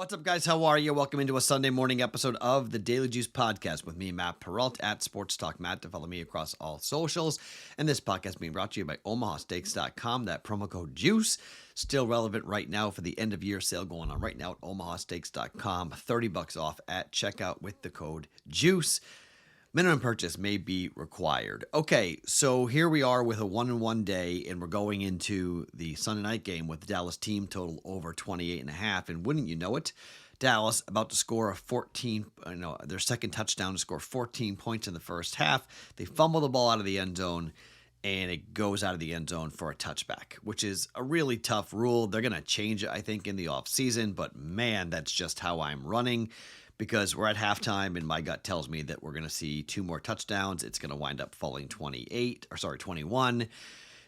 What's up, guys? How are you? Welcome into a Sunday morning episode of the Daily Juice Podcast with me, Matt Perrault, at Sports Talk Matt. To follow me across all socials. And this podcast being brought to you by OmahaSteaks.com. That promo code JUICE, still relevant right now for the end of year sale going on right now at OmahaSteaks.com. $30 off at checkout with the code JUICE. Minimum purchase may be required. Okay, so here we are with a 1-1 day, and we're going into the Sunday night game with the Dallas team total over 28.5. And wouldn't you know it, Dallas about to score their second touchdown to score 14 points in the first half. They fumble the ball out of the end zone, and it goes out of the end zone for a touchback, which is a really tough rule. They're going to change it, I think, in the offseason, but man, that's just how I'm running. Because we're at halftime and my gut tells me that we're going to see two more touchdowns. It's going to wind up falling 21, and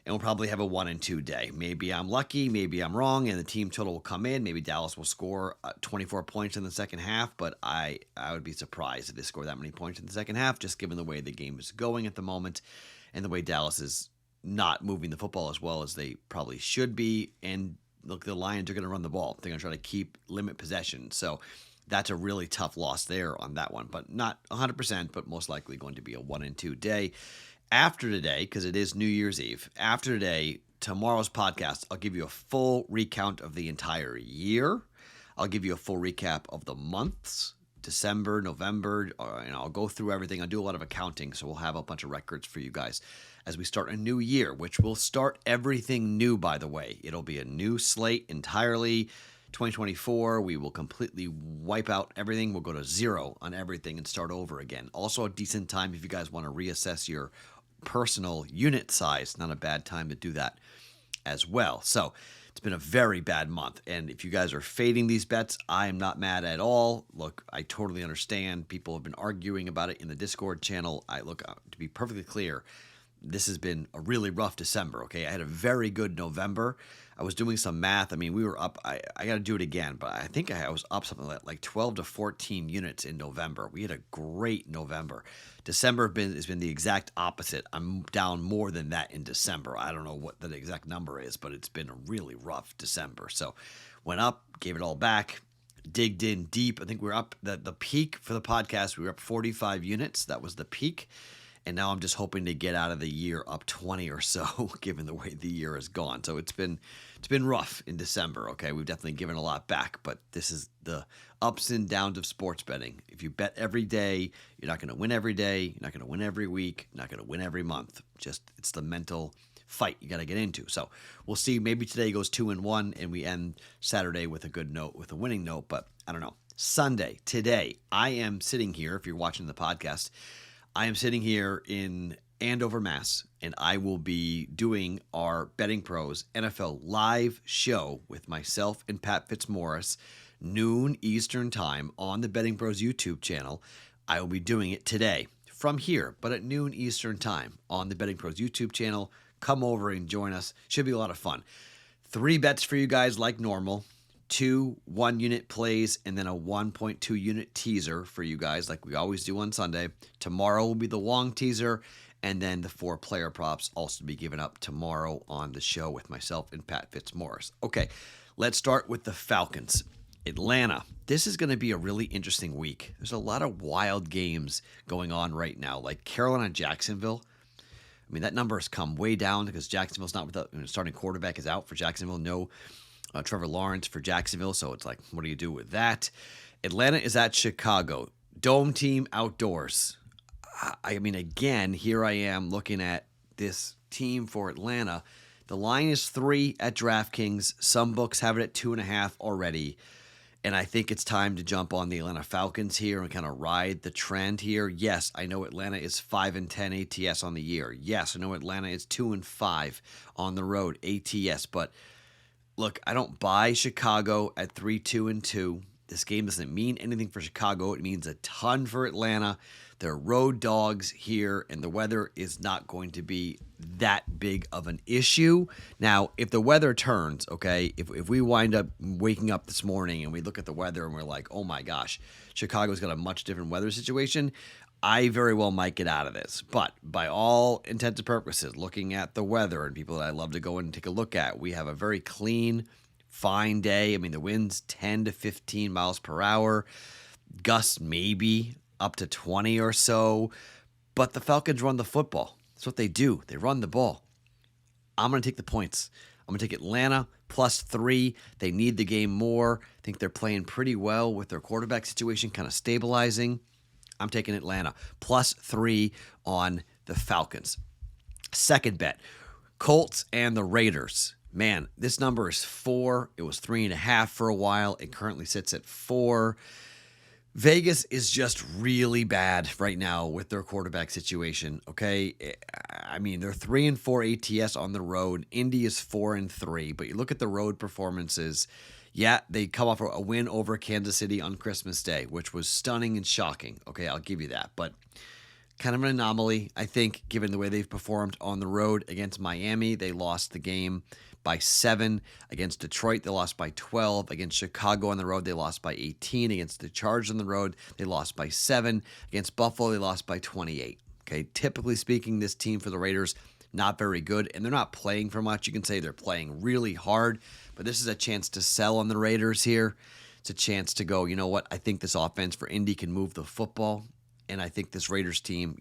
we'll probably have a 1-2 day. Maybe I'm lucky, maybe I'm wrong, and the team total will come in. Maybe Dallas will score 24 points in the second half, but I would be surprised if they score that many points in the second half, just given the way the game is going at the moment and the way Dallas is not moving the football as well as they probably should be. And look, the Lions are going to run the ball. They're going to try to limit possession. So that's a really tough loss there on that one, but not 100%, but most likely going to be a 1-2 day. After today, because it is New Year's Eve, after today, tomorrow's podcast, I'll give you a full recount of the entire year. I'll give you a full recap of the months, December, November, and I'll go through everything. I'll do a lot of accounting, so we'll have a bunch of records for you guys as we start a new year, which will start everything new, by the way. It'll be a new slate entirely. 2024, we will completely wipe out everything. We'll go to zero on everything and start over again. Also a decent time if you guys want to reassess your personal unit size. Not a bad time to do that as well. So it's been a very bad month. And if you guys are fading these bets, I am not mad at all. Look, I totally understand. People have been arguing about it in the Discord channel. To be perfectly clear, this has been a really rough December, okay? I had a very good November. I was doing some math. I mean, we were up. I got to do it again, but I think I was up something like 12 to 14 units in November. We had a great November. December has been the exact opposite. I'm down more than that in December. I don't know what the exact number is, but it's been a really rough December. So went up, gave it all back, digged in deep. I think we were up, the peak for the podcast, we were up 45 units. That was the peak. And now I'm just hoping to get out of the year up 20 or so, given the way the year has gone. So it's been rough in December, okay? We've definitely given a lot back, but this is the ups and downs of sports betting. If you bet every day, you're not going to win every day. You're not going to win every week. You're not going to win every month. It's the mental fight you got to get into. So we'll see. Maybe today goes 2-1, and we end Saturday with a winning note, but I don't know. Sunday, today, I am sitting here, if you're watching the podcast, I am sitting here in Andover, Mass, and I will be doing our BettingPros NFL live show with myself and Pat Fitzmaurice, noon Eastern time on the BettingPros YouTube channel. I will be doing it today from here, but at noon Eastern time on the BettingPros YouTube channel. Come over and join us. Should be a lot of fun. 3 bets for you guys like normal. 2 1-unit plays, and then a 1.2 unit teaser for you guys like we always do on Sunday. Tomorrow will be the long teaser, and then the 4 player props also be given up tomorrow on the show with myself and Pat Fitzmaurice. Okay, let's start with the Falcons. Atlanta. This is going to be a really interesting week. There's a lot of wild games going on right now, like Carolina Jacksonville. I mean, that number has come way down because Jacksonville's not without starting quarterback is out for Jacksonville. No Trevor Lawrence for Jacksonville, so it's like, what do you do with that? Atlanta is at Chicago. Dome team outdoors. I mean, again, here I am looking at this team for Atlanta. The line is 3 at DraftKings. Some books have it at 2.5 already. And I think it's time to jump on the Atlanta Falcons here and kind of ride the trend here. Yes, I know Atlanta is 5-10 ATS on the year. Yes, I know Atlanta is 2-5 on the road ATS, but look, I don't buy Chicago at 3-2-2. This game doesn't mean anything for Chicago. It means a ton for Atlanta. They're road dogs here, and the weather is not going to be that big of an issue. Now, if the weather turns, okay, if we wind up waking up this morning and we look at the weather and we're like, oh my gosh, Chicago's got a much different weather situation, I very well might get out of this. But by all intents and purposes, looking at the weather and people that I love to go and take a look at, we have a very clean fine day. I mean, the wind's 10 to 15 miles per hour, gusts maybe up to 20 or so, but the Falcons run the football. That's what they do. They run the ball. I'm going to take the points. I'm going to take Atlanta +3. They need the game more. I think they're playing pretty well with their quarterback situation kind of stabilizing. I'm taking Atlanta +3 on the Falcons. Second bet, Colts and the Raiders. Man, this number is 4. It was 3.5 for a while. It currently sits at 4. Vegas is just really bad right now with their quarterback situation, okay? I mean, they're 3-4 ATS on the road. Indy is 4-3, but you look at the road performances. Yeah, they come off a win over Kansas City on Christmas Day, which was stunning and shocking. Okay, I'll give you that, but kind of an anomaly, I think, given the way they've performed on the road against Miami. They lost the game by 7. Against Detroit, they lost by 12. Against Chicago on the road, they lost by 18. Against the Chargers on the road, they lost by 7. Against Buffalo, they lost by 28. Okay, typically speaking, this team for the Raiders, not very good, and they're not playing for much. You can say they're playing really hard, but this is a chance to sell on the Raiders here. It's a chance to go, you know what, I think this offense for Indy can move the football, and I think this Raiders team,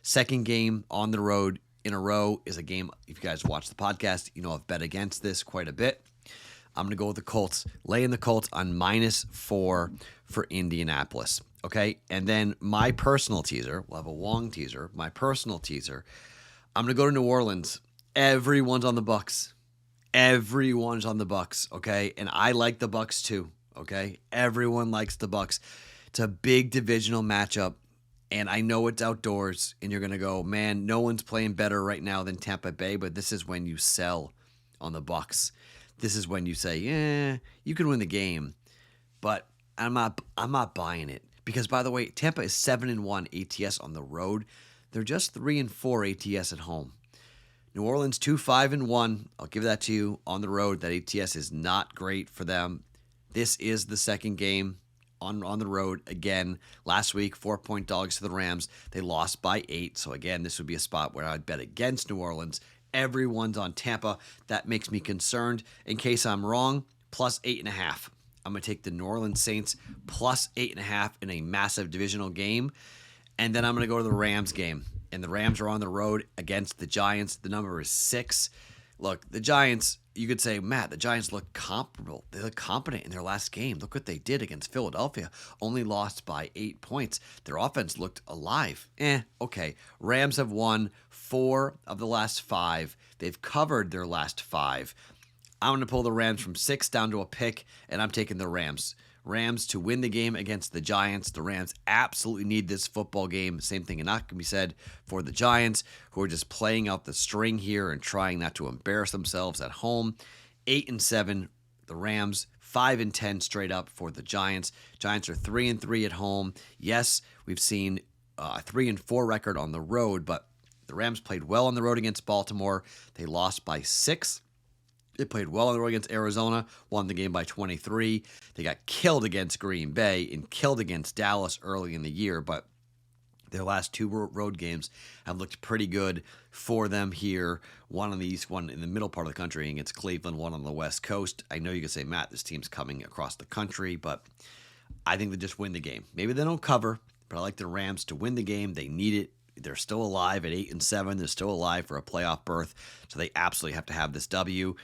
second game on the road in a row is a game, if you guys watch the podcast, I've bet against this quite a bit. I'm going to go with the Colts, laying the Colts on -4 for Indianapolis. Okay, and then my personal teaser, we'll have a Wong teaser, my personal teaser, I'm going to go to New Orleans. Everyone's on the Bucs. Everyone's on the Bucs, okay? And I like the Bucs too, okay? Everyone likes the Bucs. It's a big divisional matchup. And I know it's outdoors, and you're going to go, man, no one's playing better right now than Tampa Bay, but this is when you sell on the Bucs. This is when you say, yeah, you can win the game, but I'm not buying it. Because, by the way, Tampa is 7-1 ATS on the road. They're just 3-4 ATS at home. New Orleans 2-5-1. I'll give that to you on the road. That ATS is not great for them. This is the second game on the road again. Last week, 4-point dogs to the Rams. They lost by 8. So again, this would be a spot where I'd bet against New Orleans. Everyone's on Tampa. That makes me concerned. In case I'm wrong, +8.5. I'm going to take the New Orleans Saints +8.5 in a massive divisional game. And then I'm going to go to the Rams game. And the Rams are on the road against the Giants. The number is 6. Look, the Giants, you could say, Matt, the Giants look comparable. They look competent in their last game. Look what they did against Philadelphia. Only lost by 8 points. Their offense looked alive. Okay. Rams have won 4 of the last 5. They've covered their last 5. I'm going to pull the Rams from 6 down to a pick, and I'm taking the Rams. Rams to win the game against the Giants. The Rams absolutely need this football game. Same thing not can be said for the Giants, who are just playing out the string here and trying not to embarrass themselves at home. 8-7, the Rams. 5-10 straight up for the Giants. Giants are 3-3 at home. Yes, we've seen a 3-4 record on the road, but the Rams played well on the road against Baltimore. They lost by 6. They played well on the road against Arizona, won the game by 23. They got killed against Green Bay and killed against Dallas early in the year, but their last 2 road games have looked pretty good for them here. One on the east, one in the middle part of the country against Cleveland, one on the west coast. I know you can say, Matt, this team's coming across the country, but I think they just win the game. Maybe they don't cover, but I like the Rams to win the game. They need it. They're still alive at 8-7. They're still alive for a playoff berth, so they absolutely have to have this W.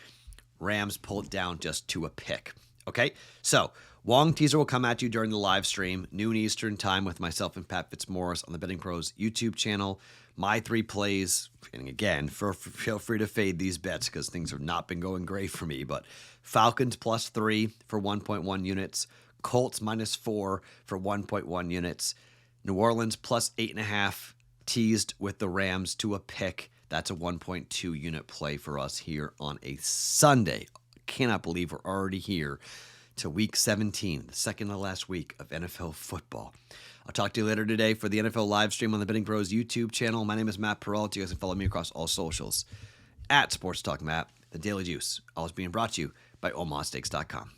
Rams pull it down just to a pick. Okay, so Wong teaser will come at you during the live stream, noon Eastern time, with myself and Pat Fitzmaurice on the BettingPros YouTube channel. My 3 plays, and again, feel free to fade these bets because things have not been going great for me, but Falcons +3 for 1.1 units, Colts -4 for 1.1 units, New Orleans +8.5, teased with the Rams to a pick. That's a 1.2 unit play for us here on a Sunday. Cannot believe we're already here to week 17, the second to last week of NFL football. I'll talk to you later today for the NFL live stream on the BettingPros YouTube channel. My name is Matt Perrault. You guys can follow me across all socials at Sports Talk Matt, the Daily Juice. Always being brought to you by OmahaSteaks.com.